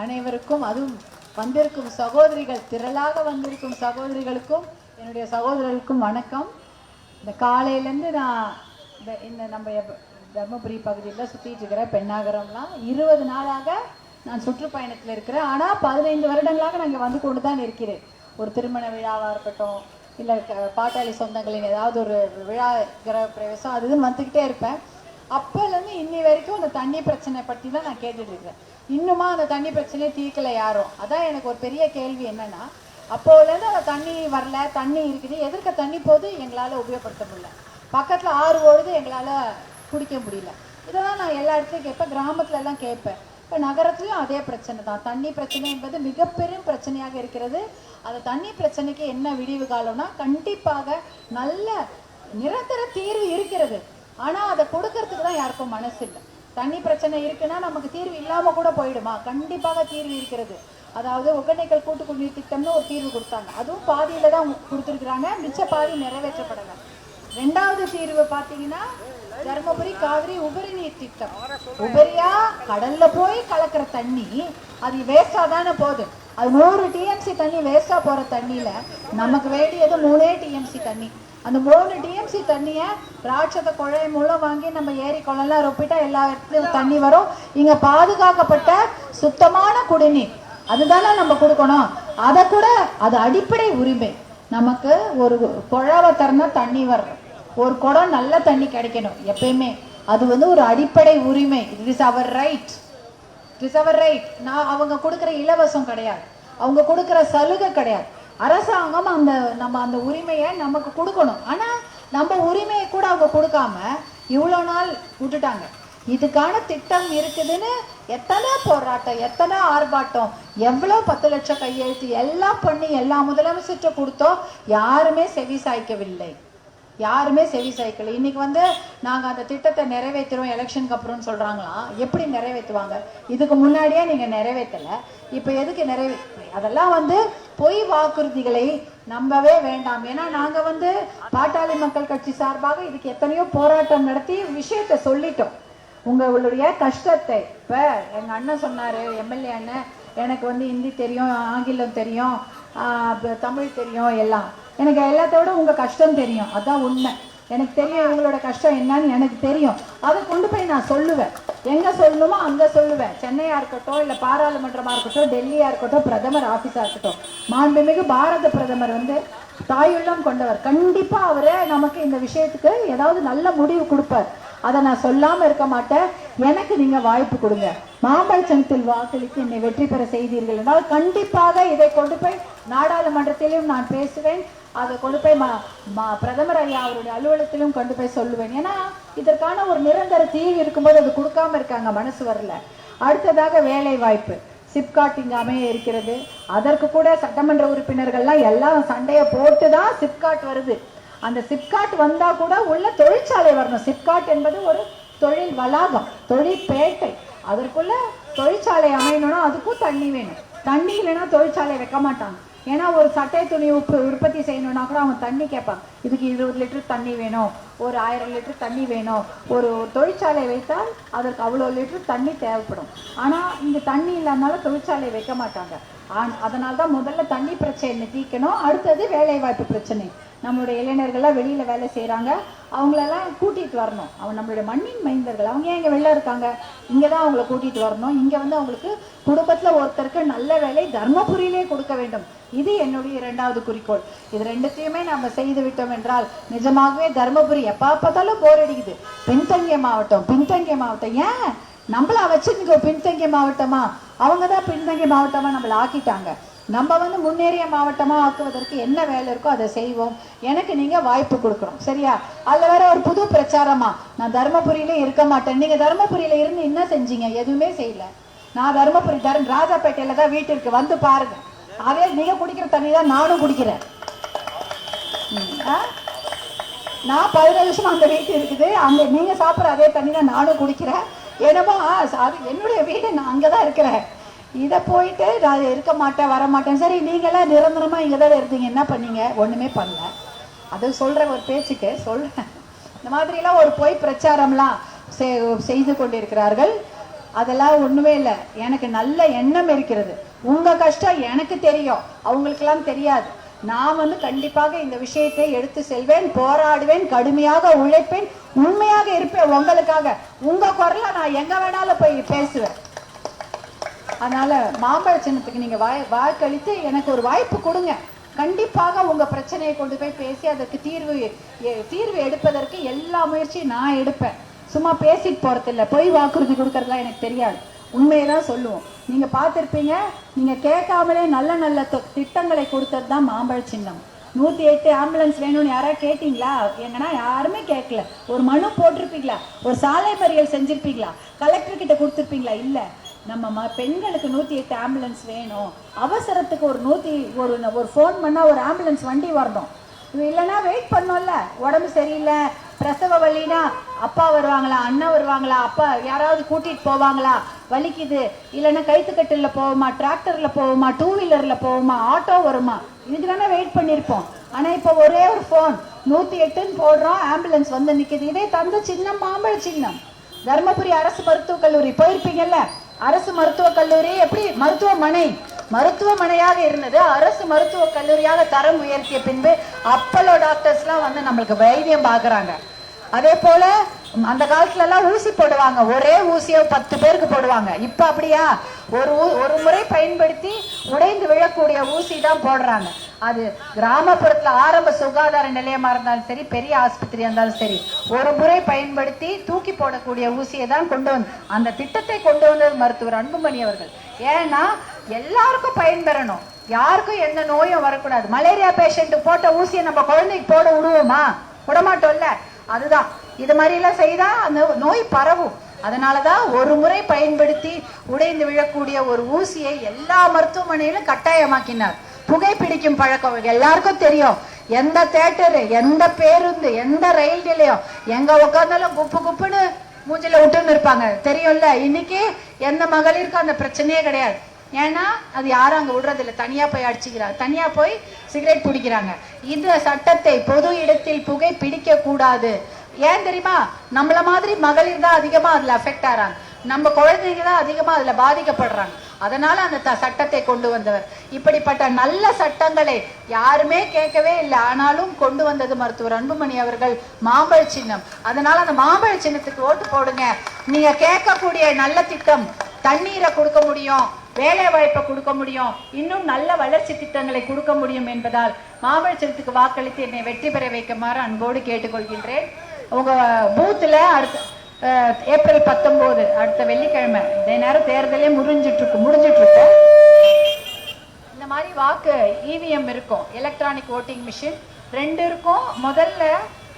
அனைவருக்கும், அதுவும் வந்திருக்கும் சகோதரிகள், திரளாக வந்திருக்கும் சகோதரிகளுக்கும் என்னுடைய சகோதரர்களுக்கும் வணக்கம். இந்த காலையிலேருந்து நான் இந்த நம்ம தர்மபுரி பகுதியில் சுற்றிட்டு இருக்கிறேன். பெண்ணாகரம்லாம் 20 நாளாக நான் சுற்றுப்பயணத்தில் இருக்கிறேன். ஆனால் 15 வருடங்களாக நான் இங்கே வந்து கொண்டு தான் இருக்கிறேன். ஒரு திருமண விழாவாக இருக்கட்டும், இல்லை பாட்டாளி சொந்தங்களின் ஏதாவது ஒரு விழா, கிரக பிரவேசம், அது இதுன்னு வந்துக்கிட்டே இருப்பேன். அப்போலேருந்து இன்னி வரைக்கும் அந்த தண்ணி பிரச்சனை பற்றி தான் நான் கேட்டுட்டு இருக்கிறேன். இன்னுமா அந்த தண்ணி பிரச்சனையை தீர்க்கலை யாரும். அதான் எனக்கு ஒரு பெரிய கேள்வி என்னன்னா, அப்போலேருந்து அந்த தண்ணி வரல, தண்ணி இருக்குது, எதிர்க்க தண்ணி போது எங்களால் உபயோகப்படுத்த முடியல, பக்கத்தில் ஆறு ஓடுது எங்களால் குடிக்க முடியல. இதெல்லாம் நான் எல்லா இடத்துலையும் கேட்பேன், கிராமத்துல எல்லாம் கேட்பேன். இப்போ நகரத்துலையும் அதே பிரச்சனை தான். தண்ணி பிரச்சனை என்பது மிகப்பெரும் பிரச்சனையாக இருக்கிறது. அந்த தண்ணி பிரச்சனைக்கு என்ன விடிவு காலம்னா, கண்டிப்பாக நல்ல நிரந்தர தீர்வு இருக்கிறது. ஆனால் அதை கொடுக்கறதுக்கு தான் யாருக்கும் மனசு இல்லை. தண்ணி பிரச்சனை இருக்குன்னா நமக்கு தீர்வு இல்லாமல் கூட போயிடுமா? கண்டிப்பாக தீர்வு இருக்கிறது. அதாவது ஒகேனக்கல் கூட்டு குடிநீர் திட்டம்னு ஒரு தீர்வு கொடுத்தாங்க, அதுவும் பாதியில் தான் கொடுத்துருக்குறாங்க, மிச்ச பாதி நிறைவேற்றப்படலை. 2வது தீர்வு பார்த்தீங்கன்னா தர்மபுரி காவிரி உபரி நீர் திட்டம். உபரியா கடல்ல போய் கலக்கிற தண்ணி அது வேஸ்டா தானே போகுது. அது 100 டிஎம்சி தண்ணி வேஸ்டா போற தண்ணியில நமக்கு வேண்டியது 3 டிஎம்சி தண்ணி. அந்த 3 டிஎம்சி தண்ணியை ராட்சத குழாய் மூலம் வாங்கி நம்ம ஏரி குளம்லாம் ரொப்பிட்டா எல்லா இடத்துலையும் தண்ணி வரும். இங்க பாதுகாக்கப்பட்ட சுத்தமான குடிநீர் அதுதானே நம்ம கொடுக்கணும். அதை கூட அது அடிப்படை உரிமை. நமக்கு ஒரு குழாவை திறந்தா தண்ணி வரும், ஒரு குடம் நல்ல தண்ணி கிடைக்கணும் எப்பயுமே. அது ஒரு அடிப்படை உரிமை. It is our right, it is our right. நான் அவங்க கொடுக்குற இலவசம் கிடையாது, அவங்க கொடுக்குற சலுகை கிடையாது. அரசாங்கம் நம்ம அந்த உரிமையை நமக்கு கொடுக்கணும். ஆனால் நம்ம உரிமையை கூட அவங்க கொடுக்காம இவ்வளோ நாள் விட்டுட்டாங்க. இதுக்கான திட்டம் இருக்குதுன்னு எத்தனை போராட்டம், எத்தனை ஆர்ப்பாட்டம், எவ்வளோ 10 லட்சம் கையெழுத்து எல்லாம் பண்ணி எல்லா முதலமைச்சர்கிட்ட கொடுத்தோம். யாருமே செவி சாய்க்கவில்லை, யாருமே செவி சாய்க்கல. இன்னைக்கு நாங்கள் அந்த திட்டத்தை நிறைவேற்றுறோம் எலெக்ஷனுக்கு அப்புறம்னு சொல்கிறாங்களாம். எப்படி நிறைவேற்றுவாங்க? இதுக்கு முன்னாடியே நீங்கள் நிறைவேற்றலை, இப்போ எதுக்கு அதெல்லாம் பொய் வாக்குறுதிகளை நம்பவே வேண்டாம். ஏன்னா நாங்கள் பாட்டாளி மக்கள் கட்சி சார்பாக இதுக்கு எத்தனையோ போராட்டம் நடத்தி விஷயத்தை சொல்லிட்டோம். உங்களுடைய கஷ்டத்தை இப்போ எங்கள் அண்ணன் சொன்னார், எம்எல்ஏ அண்ணன், எனக்கு ஹிந்தி தெரியும், ஆங்கிலம் தெரியும், தமிழ் தெரியும், எல்லாம் எனக்கு எல்லாத்தோட உங்கள் கஷ்டம் தெரியும். அதான் உண்மை. எனக்கு தெரியும் இவங்களோட கஷ்டம் என்னன்னு எனக்கு தெரியும். அதை கொண்டு போய் நான் சொல்லுவேன். எங்கே சொல்லணுமோ அங்கே சொல்லுவேன். சென்னையாக இருக்கட்டும், இல்லை பாராளுமன்றமாக இருக்கட்டும், டெல்லியாக இருக்கட்டும், பிரதமர் ஆஃபீஸாக இருக்கட்டும். மாண்புமிகு பாரத பிரதமர் தாயுள்ளம் கொண்டவர். கண்டிப்பாக அவரே நமக்கு இந்த விஷயத்துக்கு ஏதாவது நல்ல முடிவு கொடுப்பார். அதை நான் சொல்லாமல் இருக்க மாட்டேன். எனக்கு நீங்கள் வாய்ப்பு கொடுங்க. மாம்பழச்சனத்தில் வாக்களித்து என்னை வெற்றி பெற செய்தீர்கள் என்றால் கண்டிப்பாக இதை கொண்டு போய் நாடாளுமன்றத்திலும் நான் பேசுவேன். அதை கொண்டு போய் பிரதமர் ஐயா அவருடைய அலுவலகத்திலும் கொண்டு போய் சொல்லுவேன். ஏன்னா இதற்கான ஒரு நிரந்தர தீர்வு இருக்கும்போது அது கொடுக்காம இருக்காங்க, மனசு வரல. அடுத்ததாக வேலை வாய்ப்பு. சிப்காட் இங்கே அமைய இருக்கிறது. அதற்கு கூட சட்டமன்ற உறுப்பினர்கள்லாம் எல்லாம் சண்டையை போட்டு தான் சிப்காட் வருது. அந்த சிப்காட் வந்தால் கூட உள்ள தொழிற்சாலை வரணும். சிப்காட் என்பது ஒரு தொழில் வளாகம், தொழிற்பேட்டை. அதற்குள்ள தொழிற்சாலை அமையணும்னா அதுக்கும் தண்ணி வேணும். தண்ணி இல்லைன்னா தொழிற்சாலை வைக்க மாட்டாங்க. ஏன்னா ஒரு சட்டை துணி உற்பத்தி செய்யணும்னா கூட அவங்க தண்ணி கேட்பாங்க. இதுக்கு 20 லிட்டர் தண்ணி வேணும், ஒரு 1000 லிட்டர் தண்ணி வேணும். ஒரு தொழிற்சாலை வைத்தால் அதற்கு அவ்வளோ லிட்டர் தண்ணி தேவைப்படும். ஆனால் இங்கே தண்ணி இல்லாதனால தொழிற்சாலை வைக்க மாட்டாங்க. அதனால தான் முதல்ல தண்ணி பிரச்சனை தீர்க்கணும். அடுத்தது வேலைவாய்ப்பு பிரச்சனை. நம்மளுடைய இளைஞர்கள்லாம் வெளியில் வேலை செய்கிறாங்க, அவங்களெல்லாம் கூட்டிகிட்டு வரணும். நம்மளுடைய மண்ணின் மைந்தர்கள் அவங்க ஏன் இங்கே வெளில இருக்காங்க? இங்கே தான் அவங்கள கூட்டிகிட்டு வரணும். இங்கே அவங்களுக்கு குடும்பத்தில் ஒருத்தருக்கு நல்ல வேலை தர்மபுரியிலே கொடுக்க வேண்டும். இது என்னுடைய 2வது குறிக்கோள். இது 2த்தையுமே நம்ம செய்து விட்டோம் என்றால் நிஜமாகவே தர்மபுரி எப்போ பார்த்தாலும் போர் அடிக்குது. பின்தங்கிய மாவட்டம், பின்தங்கிய மாவட்டம். ஏன் நம்மளா வச்சுருக்க பின்தங்கிய மாவட்டமா? அவங்க தான் பின்தங்கிய மாவட்டமாக நம்மளை ஆக்கிட்டாங்க. நம்ம முன்னேறிய மாவட்டமாக ஆக்குவதற்கு என்ன வேலை இருக்கோ அதை செய்வோம். எனக்கு நீங்கள் வாய்ப்பு கொடுக்குறோம், சரியா? அதில் வேற ஒரு புது பிரச்சாரமா, நான் தர்மபுரியிலே இருக்க மாட்டேன். நீங்கள் தர்மபுரியில் இருந்து என்ன செஞ்சீங்க? எதுவுமே செய்யல. நான் தர்மபுரி ராஜாப்பேட்டையில் தான் வீட்டிற்கு வந்து பாருங்க. அதே நீங்கள் குடிக்கிற தண்ணி தான் நானும் குடிக்கிறேன். நான் 15 வருஷமா அந்த வீட்டு இருக்குது, அங்கே நீங்கள் சாப்பிட்ற அதே தண்ணி தான் நானும் குடிக்கிறேன். என்னமோ அது என்னுடைய வீடு, நான் அங்கே தான் இருக்கிறேன். இதை போயிட்டு நான் இருக்க மாட்டேன், வர மாட்டேன். சரி, நீங்களாம் நிரந்தரமாக இங்கே தான் இருந்தீங்க, என்ன பண்ணீங்க? ஒன்றுமே பண்ணல. அது சொல்கிற ஒரு பேச்சுக்கு சொல்கிறேன். இந்த மாதிரிலாம் ஒரு பொய் பிரச்சாரம்லாம் செய்து கொண்டிருக்கிறார்கள். அதெல்லாம் ஒண்ணுமே இல்லை. எனக்கு நல்ல எண்ணம் இருக்கிறது. உங்க கஷ்டம் எனக்கு தெரியும், அவங்களுக்கெல்லாம் தெரியாது. நான் கண்டிப்பாக இந்த விஷயத்தை எடுத்து செல்வேன், போராடுவேன், கடுமையாக உழைப்பேன், உண்மையாக இருப்பேன் உங்களுக்காக. உங்க குரல நான் எங்க வேணாலும் போய் பேசுவேன். அதனால மாம்பழ சின்னத்துக்கு நீங்க வாக்களித்து எனக்கு ஒரு வாய்ப்பு கொடுங்க. கண்டிப்பாக உங்க பிரச்சனையை கொண்டு போய் பேசி அதற்கு தீர்வு எடுப்பதற்கு எல்லா முயற்சியும் நான் எடுப்பேன். சும்மா பேசிட்டு போறதில்ல, பொய் வாக்குறுதி கொடுக்கறதுலாம் எனக்கு தெரியாது, உண்மையதான் சொல்லுவோம். நீங்க பார்த்திருப்பீங்க, நீங்க கேட்காமலே நல்ல நல்ல திட்டங்களை கொடுத்தது தான் மாம்பழ சின்னம். 108 ஆம்புலன்ஸ் வேணும்னு யாராவது கேட்டீங்களா? எங்கன்னா யாருமே கேட்கல. ஒரு மனு போட்டிருப்பீங்களா? ஒரு சாலை மறியல் செஞ்சிருப்பீங்களா? கலெக்டர் கிட்ட கொடுத்துருப்பீங்களா? இல்ல. நம்ம பெண்களுக்கு 108 ஆம்புலன்ஸ் வேணும், அவசரத்துக்கு ஒரு ஃபோன் பண்ணா ஒரு ஆம்புலன்ஸ் வண்டி வரணும். இல்லைன்னா வெயிட் பண்ணோம்ல, உடம்பு சரியில்லை, பிரசவ வலினா அப்பா வருவாங்களா, அண்ணன் வருவாங்களா, அப்பா யாராவது கூட்டிட்டு போவாங்களா, வலிக்குது, இல்லைன்னா கைத்துக்கட்டில போவோமா, டிராக்டர்ல போவோமா, 2 வீலர்ல போவோமா, ஆட்டோ வருமா, இதுக்கு தானே வெயிட் பண்ணியிருப்போம். ஆனா இப்போ ஒரே ஒரு ஃபோன் 108ன்னு போடுறோம், ஆம்புலன்ஸ் வந்து நிக்குது. இதே தந்த சின்னம் மாம்பழ சின்னம். தர்மபுரி அரசு மருத்துவக் கல்லூரி போயிருப்பீங்கல்ல, அரசு மருத்துவக் கல்லூரி எப்படி மருத்துவமனையாக இருந்தது, அரசு மருத்துவக் கல்லூரியாக தரம் உயர்த்திய பின்பு அப்பலோ டாக்டர்ஸ்லாம் நம்மளுக்கு வைத்தியம் பார்க்குறாங்க. அதே போல அந்த காலத்துல எல்லாம் ஊசி போடுவாங்க, ஒரே ஊசியை 10 பேருக்கு போடுவாங்க. இப்ப அப்படியா? ஒரு முறை பயன்படுத்தி உடைந்து விழக்கூடிய ஊசி தான் போடுறாங்க. அது கிராமப்புறத்துல ஆரம்ப சுகாதார நிலையமா இருந்தாலும் சரி, பெரிய ஆஸ்பத்திரியா இருந்தாலும் சரி, ஒரு முறை பயன்படுத்தி தூக்கி போடக்கூடிய ஊசியை தான் கொண்டு வந்து அந்த திட்டத்தை கொண்டு வந்தது மருத்துவர் அன்புமணி அவர்கள். ஏன்னா எல்லாருக்கும் பயன்பெறணும், யாருக்கும் எந்த நோயும் வரக்கூடாது. மலேரியா பேஷண்ட் போட்ட ஊசியை நம்ம குழந்தைக்கு போட விடுவோமா? விடமாட்டோம்ல. அதுதான் இது மாதிரி எல்லாம் செய்தா அந்த நோய் பரவும். அதனாலதான் ஒரு முறை பயன்படுத்தி உடைந்து விழக்கூடிய ஒரு ஊசியை எல்லா மருத்துவமனையிலும் கட்டாயமாக்கினார். புகைப்பிடிக்கும் பழக்கம் எல்லாருக்கும் தெரியும். எந்த தியேட்டரு, எந்த பேருந்து, எந்த ரயில் நிலையம், எங்க உட்கார்ந்தாலும் குப்புன்னு மூஞ்சில விட்டுன்னு இருப்பாங்க, தெரியும்ல. இன்னைக்கு எந்த மகளிருக்கு அந்த பிரச்சனையே கிடையாது. ஏன்னா அது யாரும் அங்க விடுறது இல்லை, தனியா போய் அடிச்சுக்கிறாங்க, தனியா போய் சிகரெட் பிடிக்கிறாங்க. இந்த சட்டத்தை பொது இடத்தில் புகை பிடிக்க கூடாது. ஏன் தெரியுமா? நம்மள மாதிரி மகளிர் தான் அதிகமா அதுல அஃபெக்ட் ஆறாங்க, நம்ம குழந்தைங்க தான் அதிகமா அதுல பாதிக்கப்படுறாங்க. அதனால அந்த சட்டத்தை கொண்டு வந்தவர். இப்படிப்பட்ட நல்ல சட்டங்களை யாருமே கேட்கவே இல்லை, ஆனாலும் கொண்டு வந்தது மருத்துவர் அன்புமணி அவர்கள். மாம்பழ சின்னம். அதனால அந்த மாம்பழ சின்னத்துக்கு ஓட்டு போடுங்க. நீங்க கேட்கக்கூடிய நல்ல திட்டம், தண்ணீரை கொடுக்க முடியும், வேலை வாய்ப்பை கொடுக்க முடியும், இன்னும் நல்ல வளர்ச்சி திட்டங்களை கொடுக்க முடியும் என்பதால் மாம்பழ சின்னத்துக்கு வாக்களித்து என்னை வெற்றி பெற வைக்குமாறு அன்போடு கேட்டுக்கொள்கின்றேன். உங்க பூத்துல அடுத்த ஏப்ரல் 19 அடுத்த வெள்ளிக்கிழமை இதே நேரம் தேர்தலே முடிஞ்சிட்டு இருக்கு. இந்த மாதிரி வாக்கு இவிஎம் இருக்கும், எலக்ட்ரானிக் ஓட்டிங் மிஷின் 2 இருக்கும்.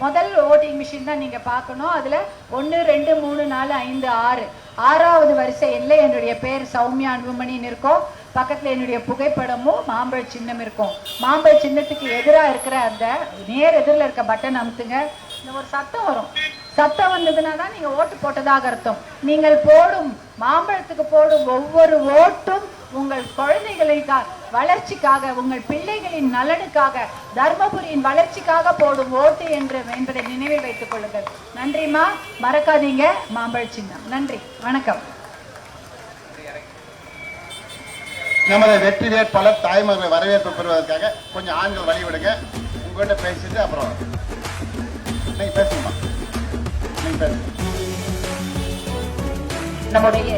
முதல் ஓட்டிங் மிஷின் தான் நீங்க பார்க்கணும். அதுல 1 2 3 4 5 6 6வது வரிசை எல்லை என்னுடைய பேர் சௌமியா அன்புமணின்னு இருக்கும். பக்கத்துல என்னுடைய புகைப்படமும் மாம்பழ சின்னம் இருக்கும். மாம்பழ சின்னத்துக்கு எதிராக இருக்கிற அந்த நேர் எதிரில் இருக்க பட்டன் அமுத்துங்க. இந்த ஒரு சத்தம் வரும், சத்தம் வந்ததுன்னா தான் நீங்க ஓட்டு போட்டதாக அர்த்தம். நீங்கள் போடும் மாம்பழத்துக்கு போடும் ஒவ்வொரு ஓட்டும் உங்கள் குழந்தைகளின் வளர்ச்சிக்காக, உங்கள் பிள்ளைகளின் நலனுக்காக, தர்மபுரியின் வளர்ச்சிக்காக போடும் ஓட்டு என்பதை நினைவில் வைத்துக் கொள்ளுங்கள். நன்றிமா, மறக்காதீங்க மாம்பழ சின்னம். நன்றி, வணக்கம். நமது வெற்றி வேட்பாளர் தாய்மகளை வரவேற்பு பெறுவதற்காக கொஞ்சம் ஆண்கள் வழிவிடுங்க. உங்கள்கிட்ட பேசிட்டு அப்புறம் நீங்க பேசுங்கம்மா. நீங்க பேசுங்க. நம்முடைய